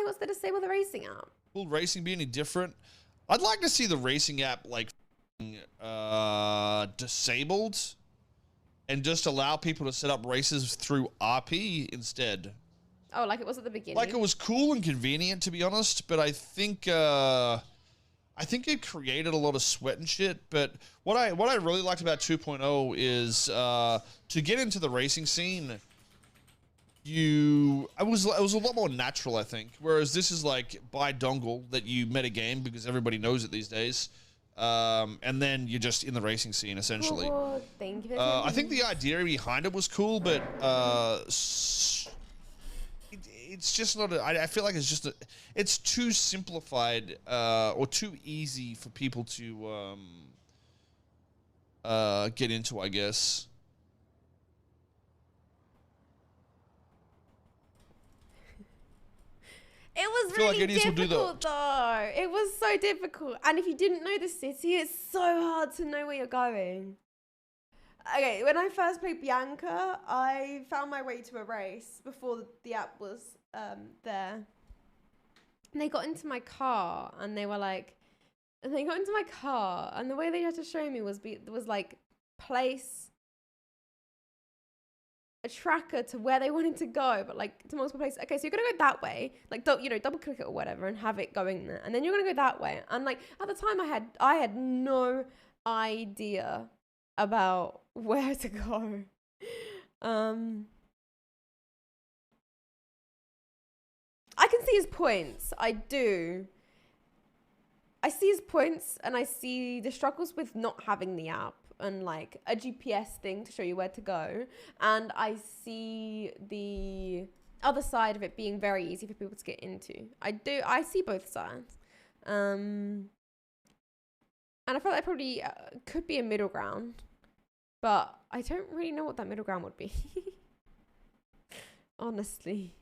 what's the disable the racing app? Will racing be any different? I'd like to see the racing app like disabled and just allow people to set up races through RP instead. Oh, like it was at the beginning. Like it was cool and convenient, to be honest, but I think it created a lot of sweat and shit. But what I really liked about 2.0 is to get into the racing scene, it was a lot more natural, I think. Whereas this is like by dongle that you meta game because everybody knows it these days. And then you're just in the racing scene essentially. Oh, thank you. I think the idea behind it was cool, but it's just not. I feel like it's just it's too simplified or too easy for people to get into, I guess. It was really difficult though. It was so difficult. And if you didn't know the city, it's so hard to know where you're going. Okay, when I first played Bianca, I found my way to a race before the app was there. And they got into my car and they were like, and the way they had to show me was like place a tracker to where they wanted to go, but like to multiple places. Okay, so you're gonna go that way, like double click it or whatever and have it going there, and then you're gonna go that way. And like at the time I had no idea about where to go. I can see his points. I do. I see his points and I see the struggles with not having the app and like a GPS thing to show you where to go. And I see the other side of it being very easy for people to get into. I see both sides. And I feel like probably could be a middle ground, but I don't really know what that middle ground would be. Honestly.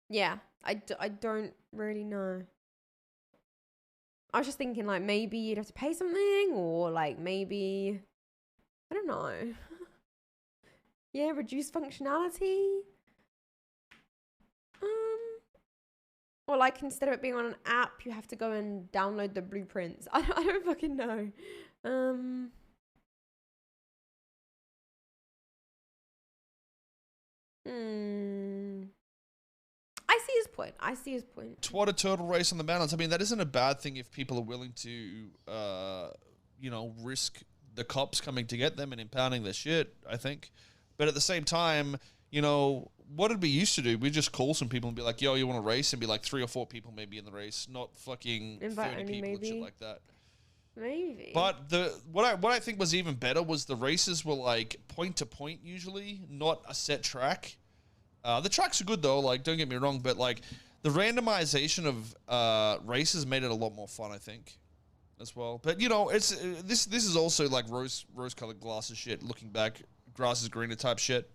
Yeah, I don't really know. I was just thinking like maybe you'd have to pay something, or like maybe, I don't know. Yeah, reduce functionality. Or like instead of it being on an app, you have to go and download the blueprints. I don't fucking know. I see his point. What a turtle race on the mountains. I mean, that isn't a bad thing if people are willing to, risk the cops coming to get them and impounding their shit, I think. But at the same time, what did we used to do? We just call some people and be like, yo, you want to race? And be like 3 or 4 people maybe in the race, not fucking 30 people and shit like that. Maybe. But what I think was even better was the races were like point to point usually, not a set track. The tracks are good though, like don't get me wrong, but like the randomization of races made it a lot more fun, I think, as well. But it's this is also like rose-colored glasses shit. Looking back, grass is greener type shit.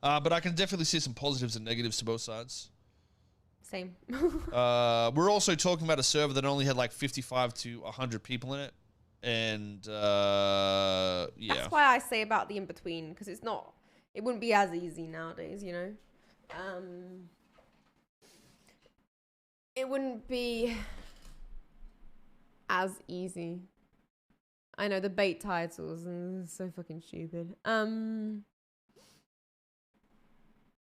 But I can definitely see some positives and negatives to both sides. Same. We're also talking about a server that only had like 55 to 100 people in it, and yeah. That's why I say about the in between, because it wouldn't be as easy nowadays, It wouldn't be as easy. I know the bait titles are so fucking stupid.